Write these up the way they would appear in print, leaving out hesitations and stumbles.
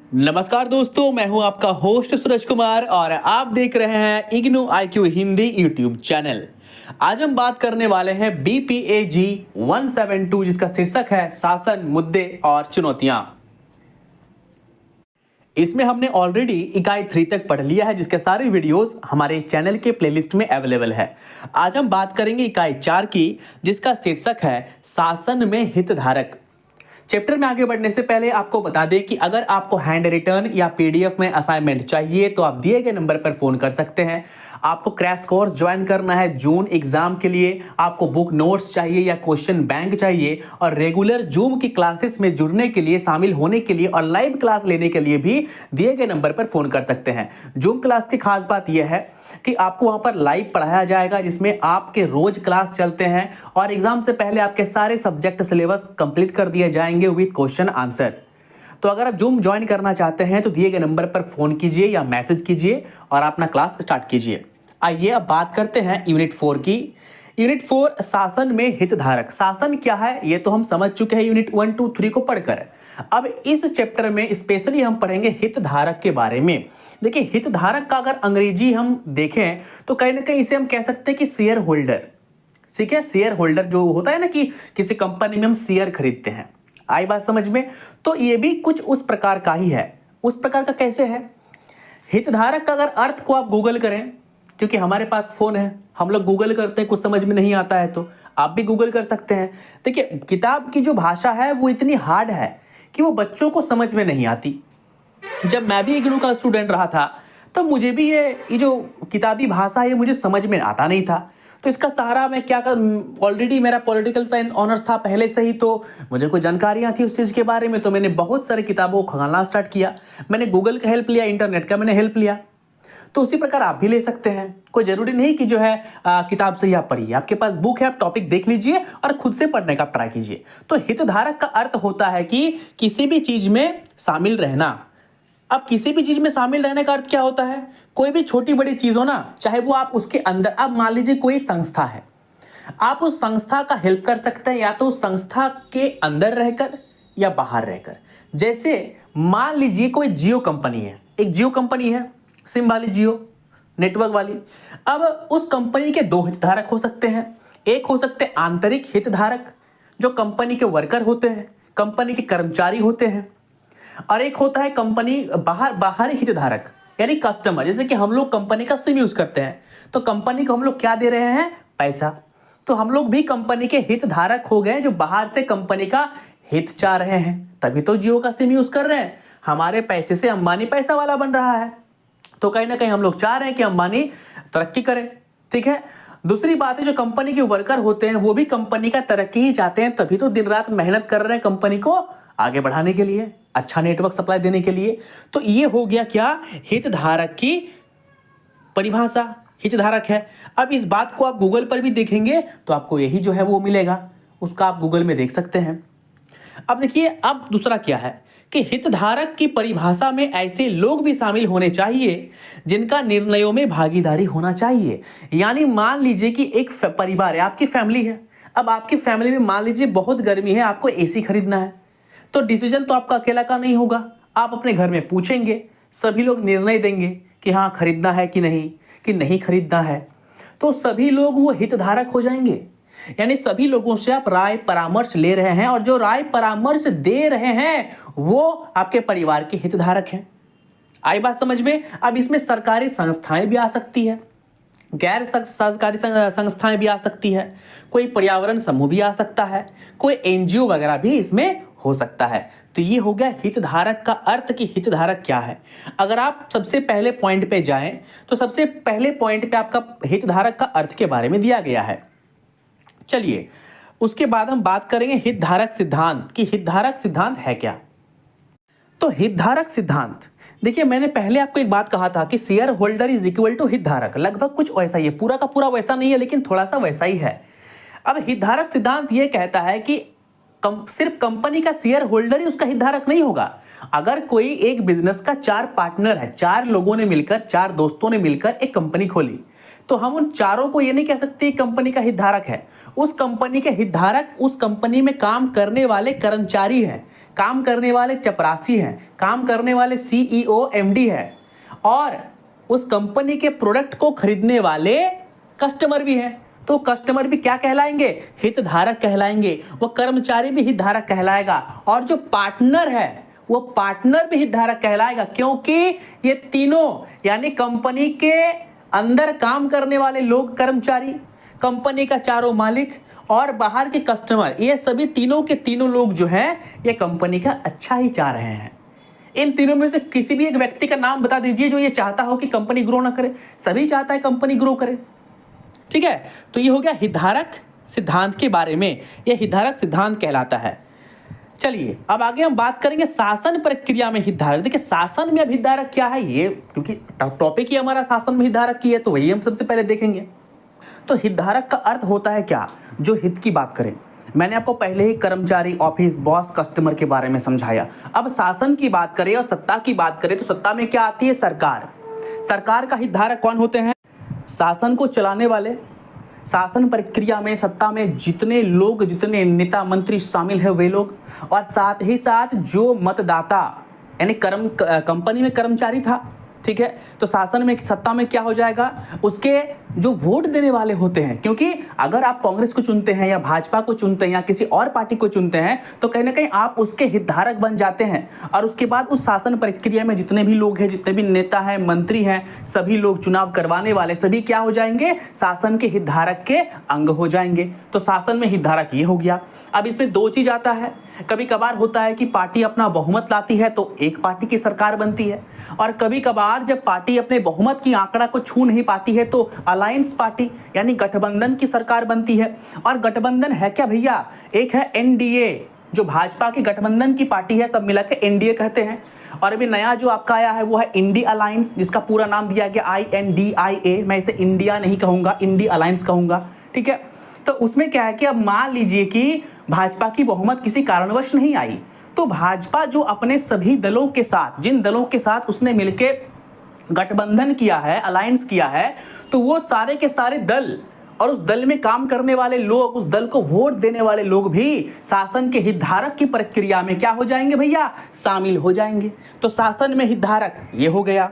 नमस्कार दोस्तों, मैं हूं आपका होस्ट सूरज कुमार और आप देख रहे हैं IGNOU IQ Hindi YouTube channel. आज हम बात करने वाले हैं BPAG 172 जिसका शीर्षक है शासन, मुद्दे और चुनौतियां। इसमें हमने ऑलरेडी इकाई 3 तक पढ़ लिया है जिसके सारे वीडियोस हमारे चैनल के प्लेलिस्ट में अवेलेबल है। आज हम बात करेंगे इकाई 4 की जिसका शीर्षक है शासन में हितधारक। चैप्टर में आगे बढ़ने से पहले आपको बता दें कि अगर आपको हैंड रिटर्न या PDF में असाइनमेंट चाहिए तो आप दिए गए नंबर पर फोन कर सकते हैं। आपको क्रैश कोर्स ज्वाइन करना है जून एग्जाम के लिए, आपको बुक नोट्स चाहिए या क्वेश्चन बैंक चाहिए और रेगुलर जूम की क्लासेस में जुड़ने के लिए, शामिल होने के लिए और लाइव क्लास लेने के लिए भी दिए गए नंबर पर फोन कर सकते हैं। जूम क्लास की खास बात यह है कि आपको वहां पर लाइव पढ़ाया जाएगा जिसमें आपके रोज क्लास चलते हैं और एग्जाम से पहले आपके सारे सब्जेक्ट सिलेबस कंप्लीट कर दिए जाएंगे विद क्वेश्चन आंसर। तो अगर आप जूम ज्वाइन करना चाहते हैं तो दिए गए नंबर पर फोन कीजिए या मैसेज कीजिए और अपना क्लास स्टार्ट कीजिए। आइए अब बात करते हैं यूनिट 4 की। यूनिट 4 शासन में हितधारक। शासन क्या है ये तो हम समझ चुके हैं यूनिट 1, 2, 3 को पढ़कर। अब इस चैप्टर में स्पेशली हम पढ़ेंगे हितधारक के बारे में। देखिए, हितधारक का अगर अंग्रेजी हम देखें तो कहीं ना कहीं इसे हम कह सकते हैं कि शेयर होल्डर। ठीक है, शेयर होल्डर जो होता है ना कि किसी कंपनी में हम शेयर खरीदते हैं। आई बात समझ में? तो ये भी कुछ उस प्रकार का ही है। उस प्रकार का कैसे है? हितधारक का अगर अर्थ को आप गूगल करें, क्योंकि हमारे पास फोन है, हम लोग गूगल करते हैं, कुछ समझ में नहीं आता है तो आप भी गूगल कर सकते हैं। देखिए, किताब की जो भाषा है वो इतनी हार्ड है कि वो बच्चों को समझ में नहीं आती। जब मैं भी इग्नू का स्टूडेंट रहा था तब मुझे भी ये जो किताबी भाषा है मुझे समझ में आता नहीं था। तो इसका सहारा मैं क्या कर, ऑलरेडी मेरा पॉलिटिकल साइंस ऑनर्स था पहले से ही, तो मुझे कोई जानकारियां थी उस चीज़ के बारे में। तो मैंने बहुत सारी किताबों को खंगालना स्टार्ट किया। मैंने गूगल का हेल्प लिया, इंटरनेट का मैंने हेल्प लिया। तो उसी प्रकार आप भी ले सकते हैं। कोई जरूरी नहीं कि जो है किताब से ही आप पढ़िए। आपके पास बुक है, आप टॉपिक देख लीजिए और खुद से पढ़ने का ट्राई कीजिए। तो हितधारक का अर्थ होता है कि किसी भी चीज में शामिल रहना। अब किसी भी चीज में शामिल रहने का अर्थ क्या होता है? कोई भी छोटी बड़ी चीज हो ना, चाहे वो आप उसके अंदर, अब मान लीजिए कोई संस्था है, आप उस संस्था का हेल्प कर सकते हैं या तो उस संस्था के अंदर रहकर या बाहर रहकर। जैसे मान लीजिए कोई जियो कंपनी है, एक जियो कंपनी है, सिम वाली, जियो नेटवर्क वाली। अब उस कंपनी के 2 हितधारक हो सकते हैं। एक हो सकते हैं आंतरिक हितधारक जो कंपनी के वर्कर होते हैं, कंपनी के कर्मचारी होते हैं, और एक होता है कंपनी बाहरी हितधारक यानी कस्टमर। जैसे कि हम लोग कंपनी का सिम यूज करते हैं तो कंपनी को हम लोग क्या दे रहे हैं? पैसा। तो हम लोग भी कंपनी के हितधारक हो गए जो बाहर से कंपनी का हित चाह रहे हैं। तभी तो जियो का सिम यूज कर रहे हैं। हमारे पैसे से अंबानी पैसा वाला बन रहा है, तो कहीं ना कहीं हम लोग चाह रहे हैं कि अंबानी तरक्की करे। ठीक है। दूसरी बात है, जो कंपनी के वर्कर होते हैं वो भी कंपनी का तरक्की ही चाहते हैं, तभी तो दिन रात मेहनत कर रहे हैं कंपनी को आगे बढ़ाने के लिए, अच्छा नेटवर्क सप्लाई देने के लिए। तो ये हो गया क्या? हितधारक की परिभाषा। हितधारक है। अब इस बात को आप गूगल पर भी देखेंगे तो आपको यही जो है वो मिलेगा, उसका आप गूगल में देख सकते हैं। अब देखिए, अब दूसरा क्या है कि हितधारक की परिभाषा में ऐसे लोग भी शामिल होने चाहिए जिनका निर्णयों में भागीदारी होना चाहिए। यानी मान लीजिए कि एक परिवार है, आपकी फैमिली है। अब आपकी फैमिली में मान लीजिए बहुत गर्मी है, आपको AC खरीदना है, तो डिसीजन तो आपका अकेला का नहीं होगा। आप अपने घर में पूछेंगे, सभी लोग निर्णय देंगे कि हाँ खरीदना है कि नहीं खरीदना है। तो सभी लोग वो हितधारक हो जाएंगे। यानी सभी लोगों से आप राय परामर्श ले रहे हैं और जो राय परामर्श दे रहे हैं वो आपके परिवार के हितधारक हैं। आई बात समझ में? अब इसमें सरकारी संस्थाएं भी आ सकती है, गैर सरकारी संस्थाएं भी आ सकती है, कोई पर्यावरण समूह भी आ सकता है, कोई NGO वगैरह भी इसमें हो सकता है। तो ये हो गया हितधारक का अर्थ कि हितधारक क्या है। अगर आप सबसे पहले पॉइंट पे जाएं तो सबसे पहले पॉइंट पे आपका हितधारक का अर्थ के बारे में दिया गया है। चलिए, उसके बाद हम बात करेंगे हितधारक सिद्धांत कि हितधारक सिद्धांत है क्या। तो हितधारक सिद्धांत, देखिए मैंने पहले आपको एक बात कहा था कि shareholder is equal to हितधारक। लगभग कुछ वैसा ही है, पूरा का पूरा वैसा नहीं है लेकिन थोड़ा सा वैसा ही है। अब हितधारक सिद्धांत ये कहता है कि सिर्फ कंपनी का शेयर होल्डर ही उसका हितधारक नहीं होगा। अगर कोई एक बिजनेस का 4 पार्टनर है, 4 लोगों ने मिलकर, 4 दोस्तों ने मिलकर एक कंपनी खोली, तो हम उन चारों को ये नहीं कह सकते कंपनी का हितधारक है। उस कंपनी के हितधारक उस कंपनी में काम करने वाले कर्मचारी हैं। काम करने वाले चपरासी हैं, काम करने वाले CEO MD है, और उस कंपनी के प्रोडक्ट को खरीदने वाले कस्टमर भी हैं। तो कस्टमर भी क्या कहलाएंगे? हितधारक कहलाएंगे। वो कर्मचारी भी हितधारक कहलाएगा, और जो पार्टनर है वो पार्टनर भी हितधारक कहलाएगा, क्योंकि ये तीनों यानी कंपनी के अंदर काम करने वाले लोग कर्मचारी, कंपनी का चारों मालिक और बाहर के कस्टमर, ये सभी तीनों के तीनों लोग जो हैं ये कंपनी का अच्छा ही चाह रहे हैं। इन तीनों में से किसी भी एक व्यक्ति का नाम बता दीजिए जो ये चाहता हो कि कंपनी ग्रो ना करे। सभी चाहता है कंपनी ग्रो करे, ठीक है। तो ये हो गया हितधारक सिद्धांत के बारे में, ये हितधारक सिद्धांत कहलाता है। चलिए अब आगे हम बात करेंगे शासन प्रक्रिया में हितधारक। देखिए शासन में अब हितधारक क्या है, ये क्योंकि टॉपिक ही हमारा शासन में हितधारक की है तो वही हम सबसे पहले देखेंगे। तो हितधारक का अर्थ होता है क्या? जो हित की बात करें। मैंने आपको पहले ही कर्मचारी, ऑफिस, बॉस, कस्टमर के बारे में समझाया। अब शासन की बात करें और सत्ता की बात करें तो सत्ता में क्या आती है? सरकार। सरकार का हितधारक कौन होते हैं? शासन को चलाने वाले, शासन प्रक्रिया में सत्ता में जितने लोग, जितने नेता मंत्री शामिल है वे लोग, और साथ ही साथ जो मतदाता यानी कंपनी में कर्मचारी था, ठीक है। तो शासन में, सत्ता में क्या हो जाएगा? उसके जो वोट देने वाले होते हैं, क्योंकि अगर आप कांग्रेस को चुनते हैं या भाजपा को चुनते हैं या किसी और पार्टी को चुनते हैं तो कहीं ना कहीं आप उसके हितधारक बन जाते हैं, और उसके बाद उस शासन प्रक्रिया में जितने भी लोग हैं, जितने भी नेता हैं, मंत्री हैं, सभी लोग चुनाव करवाने वाले सभी क्या हो जाएंगे? शासन के हितधारक के अंग हो जाएंगे। तो शासन में हितधारक ये हो गया। अब इसमें दो चीज आता है, कभी कभार होता है कि पार्टी अपना बहुमत लाती है तो एक पार्टी की सरकार बनती है, और कभी कभार जब पार्टी अपने बहुमत की आंकड़ा को छू नहीं पाती है तो अलायंस पार्टी यानी गठबंधन की सरकार बनती है। और गठबंधन है क्या भैया? एक है NDA, जो भाजपा की गठबंधन की पार्टी है, सब मिलाकर NDA कहते हैं। और अभी नया जो आपका आया है वो है इंडी अलायंस, जिसका पूरा नाम दिया गया INDIA। मैं इसे इंडिया नहीं कहूंगा, इंडी अलायंस कहूंगा, ठीक है। तो उसमें क्या है कि अब मान लीजिए कि भाजपा की बहुमत किसी कारणवश नहीं आई, तो भाजपा जो अपने सभी दलों के साथ, जिन दलों के साथ उसने मिलके गठबंधन किया है, अलायंस किया है, तो वो सारे के सारे दल और उस दल में काम करने वाले लोग, उस दल को वोट देने वाले लोग भी शासन के हितधारक की प्रक्रिया में क्या हो जाएंगे भैया? शामिल हो जाएंगे। तो शासन में हितधारक ये हो गया।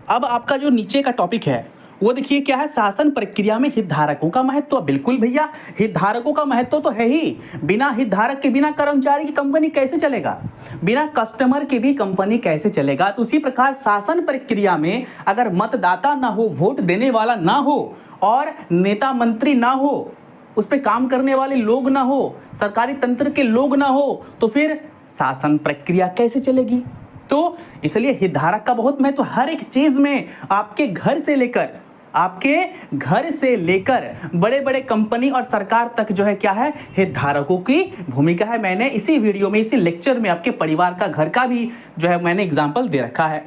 अब आपका जो नीचे का टॉपिक है वो देखिए क्या है? शासन प्रक्रिया में हितधारकों का महत्व। बिल्कुल भैया, हितधारकों का महत्व तो है ही। बिना हितधारक के, बिना कर्मचारी की कंपनी कैसे चलेगा? बिना कस्टमर के भी कंपनी कैसे चलेगा? तो उसी प्रकार शासन प्रक्रिया में अगर मतदाता ना हो, वोट देने वाला ना हो, और नेता मंत्री ना हो, उस पर काम करने वाले लोग ना हो, सरकारी तंत्र के लोग ना हो, तो फिर शासन प्रक्रिया कैसे चलेगी? तो इसलिए हितधारक का बहुत महत्व हर एक चीज में, आपके घर से लेकर बड़े बड़े कंपनी और सरकार तक जो है क्या है? हितधारकों की भूमिका है। मैंने इसी वीडियो में, इसी लेक्चर में आपके परिवार का, घर का भी जो है मैंने एग्जाम्पल दे रखा है।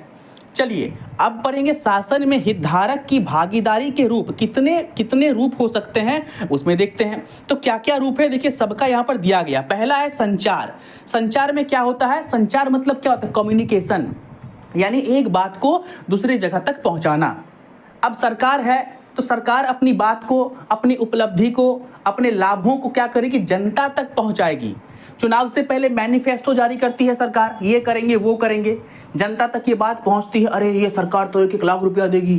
चलिए अब पढ़ेंगे शासन में हितधारक की भागीदारी के रूप। कितने कितने रूप हो सकते हैं उसमें देखते हैं। तो क्या क्या रूप है देखिए, सबका यहाँ पर दिया गया। पहला है संचार। संचार में क्या होता है? संचार मतलब क्या होता है? कम्युनिकेशन, यानी एक बात को दूसरी जगह तक पहुंचाना। अब सरकार है तो सरकार अपनी बात को, अपनी उपलब्धि को, अपने लाभों को क्या करेगी? जनता तक पहुंचाएगी। चुनाव से पहले मैनिफेस्टो जारी करती है सरकार, ये करेंगे वो करेंगे, जनता तक ये बात पहुंचती है, अरे ये सरकार तो 1-1 लाख रुपया देगी,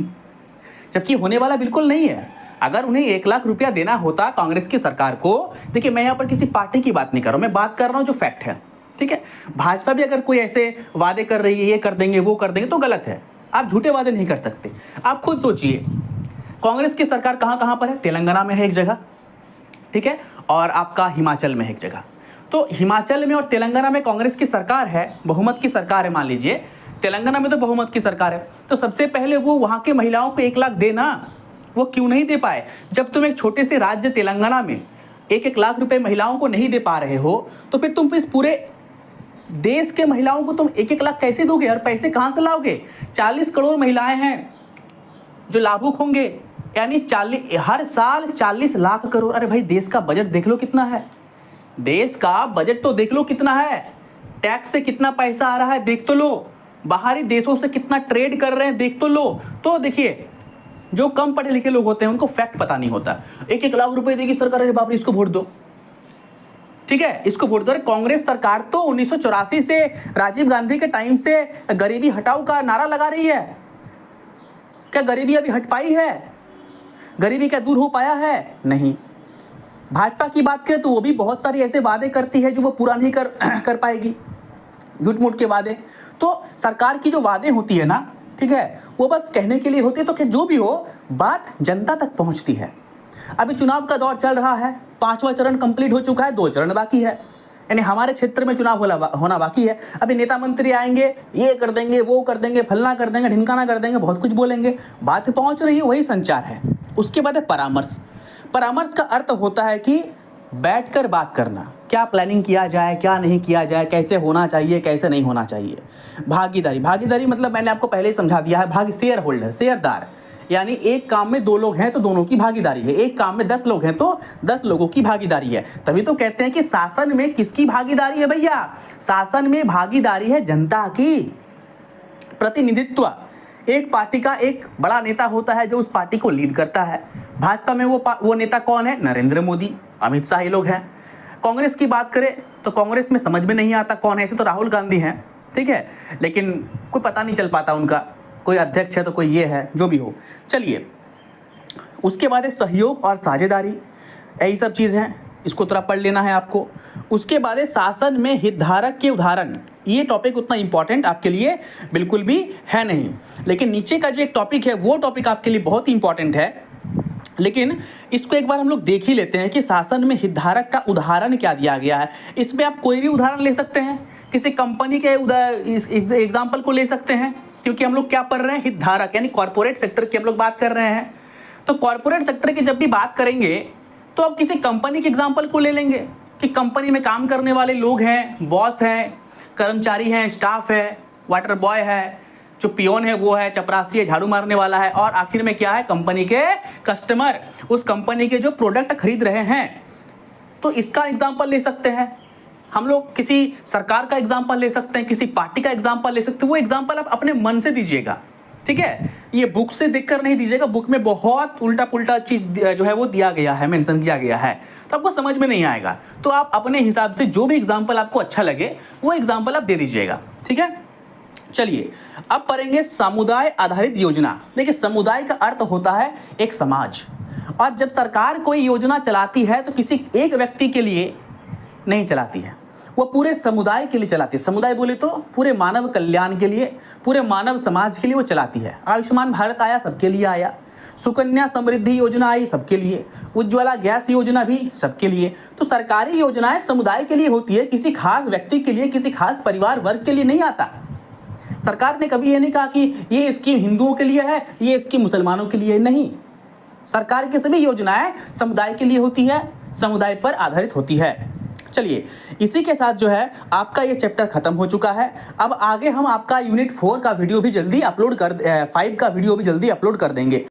जबकि होने वाला बिल्कुल नहीं है। अगर उन्हें 1 लाख रुपया देना होता कांग्रेस की सरकार को, देखिए मैं यहाँ पर किसी पार्टी की बात नहीं कर रहा हूँ, मैं बात कर रहा हूँ जो फैक्ट है, ठीक है। भाजपा भी अगर कोई ऐसे वादे कर रही है, ये कर देंगे वो कर देंगे, तो गलत है। आप झूठे वादे नहीं कर सकते। आप खुद सोचिए, कांग्रेस की सरकार कहां कहां पर है? तेलंगाना में है एक जगह, ठीक है, और आपका हिमाचल में है एक जगह। तो हिमाचल में और तेलंगाना में कांग्रेस की सरकार है, बहुमत की सरकार है। मान लीजिए तेलंगाना में तो बहुमत की सरकार है, तो सबसे पहले वो वहां के महिलाओं को 1 लाख देना, वो क्यों नहीं दे पाए? जब तुम एक छोटे से राज्य तेलंगाना में 1-1 लाख रुपए महिलाओं को नहीं दे पा रहे हो, तो फिर तुम इस पूरे देश के महिलाओं को तुम 1-1 लाख कैसे दोगे? और पैसे कहां से लाओगे? 40 करोड़ महिलाएं हैं जो लाभुक होंगे, यानी हर साल 40 लाख करोड़। अरे भाई, देश का बजट देख लो कितना है, देश का बजट तो देख लो कितना है, टैक्स से कितना पैसा आ रहा है देख तो लो, बाहरी देशों से कितना ट्रेड कर रहे हैं देख तो लो। तो देखिए, जो कम पढ़े लिखे लोग होते हैं उनको फैक्ट पता नहीं होता। 1-1 लाख रुपए देगी सरकार, अरे बाप रे इसको वोट दो। ठीक है, इसको वोट दो। कांग्रेस सरकार तो 1984 से राजीव गांधी के टाइम से गरीबी हटाओ का नारा लगा रही है। क्या गरीबी अभी हट पाई है? गरीबी क्या दूर हो पाया है? नहीं। भाजपा की बात करें तो वो भी बहुत सारे ऐसे वादे करती है जो वो पूरा नहीं कर पाएगी, झूठ मूठ के वादे। तो सरकार की जो वादे होती है ना, ठीक है, वो बस कहने के लिए होती है। तो जो भी हो, बात जनता तक पहुंचती है। अभी चुनाव का दौर चल रहा है, 5वां चरण कंप्लीट हो चुका है, 2 चरण बाकी है, यानी हमारे क्षेत्र में चुनाव होना बाकी है। अभी नेता मंत्री आएंगे, ये कर देंगे, वो कर देंगे, फलना कर देंगे, ढिमकाना कर देंगे, बहुत कुछ बोलेंगे, बात पहुंच रही है, वही संचार है। उसके बाद है परामर्श। परामर्श का अर्थ होता है कि बैठकर बात करना, क्या प्लानिंग किया जाए, क्या नहीं किया जाए, कैसे होना चाहिए, कैसे नहीं होना चाहिए। भागीदारी, भागीदारी मतलब मैंने आपको पहले ही समझा दिया है। शेयर होल्डर, शेयरदार, यानी एक काम में 2 लोग हैं तो दोनों की भागीदारी है, एक काम में 10 लोग हैं तो 10 लोगों की भागीदारी है। तभी तो कहते हैं कि शासन में किसकी भागीदारी है भैया? शासन में भागीदारी है जनता की। प्रतिनिधित्व, एक पार्टी का एक बड़ा नेता होता है जो उस पार्टी को लीड करता है। भाजपा में वो नेता कौन है? नरेंद्र मोदी, अमित शाह, ये लोग हैं। कांग्रेस की बात करें तो कांग्रेस में समझ में नहीं आता कौन है, ऐसे तो राहुल गांधी हैं, ठीक है, लेकिन कोई पता नहीं चल पाता उनका, कोई अध्यक्ष है तो कोई ये है, जो भी हो। चलिए, उसके बाद है सहयोग और साझेदारी, यही सब चीज़ हैं, इसको थोड़ा पढ़ लेना है आपको। उसके बाद है शासन में हितधारक के उदाहरण। ये टॉपिक उतना इंपॉर्टेंट आपके लिए बिल्कुल भी है नहीं, लेकिन नीचे का जो एक टॉपिक है वो टॉपिक आपके लिए बहुत इंपॉर्टेंट है। लेकिन इसको एक बार हम लोग देख ही लेते हैं कि शासन में हितधारक का उदाहरण क्या दिया गया है। इसमें आप कोई भी उदाहरण ले सकते हैं, किसी कंपनी के एग्जाम्पल को ले सकते हैं, क्योंकि हम लोग क्या पढ़ रहे हैं? हितधारक, यानी कॉर्पोरेट सेक्टर की हम लोग बात कर रहे हैं। तो कॉर्पोरेट सेक्टर की जब भी बात करेंगे तो आप किसी कंपनी के एग्जाम्पल को ले लेंगे कि कंपनी में काम करने वाले लोग हैं, बॉस हैं, कर्मचारी हैं, स्टाफ है, वाटर बॉय है, जो पियोन है वो है, चपरासी है, झाड़ू मारने वाला है, और आखिर में क्या है? कंपनी के कस्टमर, उस कंपनी के जो प्रोडक्ट खरीद रहे हैं। तो इसका एग्जाम्पल ले सकते हैं हम लोग, किसी सरकार का एग्जाम्पल ले सकते हैं, किसी पार्टी का एग्जाम्पल ले सकते हैं। वो एग्जाम्पल आप अपने मन से दीजिएगा, ठीक है, ये बुक से देखकर नहीं दीजिएगा। बुक में बहुत उल्टा पुल्टा चीज़ जो है वो दिया गया है, मेंशन किया गया है, तो आपको समझ में नहीं आएगा। तो आप अपने हिसाब से जो भी एग्जाम्पल आपको अच्छा लगे वो एग्जाम्पल आप दे दीजिएगा, ठीक है। चलिए, अब पढ़ेंगे समुदाय आधारित योजना। देखिए, समुदाय का अर्थ होता है एक समाज, और जब सरकार कोई योजना चलाती है तो किसी एक व्यक्ति के लिए नहीं चलाती है, वो पूरे समुदाय के लिए चलाती है। समुदाय बोले तो पूरे मानव कल्याण के लिए, पूरे मानव समाज के लिए वो चलाती है। आयुष्मान भारत आया, सबके लिए आया। सुकन्या समृद्धि योजना आई, सबके लिए। उज्ज्वला गैस योजना भी सबके लिए। तो सरकारी योजनाएं समुदाय के लिए होती है, किसी खास व्यक्ति के लिए, किसी खास परिवार वर्ग के लिए नहीं आता। सरकार ने कभी ये नहीं कहा कि ये स्कीम हिंदुओं के लिए है, ये स्कीम मुसलमानों के लिए नहीं। सरकार की सभी योजनाएं समुदाय के लिए होती है, समुदाय पर आधारित होती है। चलिए, इसी के साथ जो है आपका ये चैप्टर खत्म हो चुका है। अब आगे हम आपका यूनिट 4 का वीडियो भी जल्दी अपलोड कर 5 का वीडियो भी जल्दी अपलोड कर देंगे।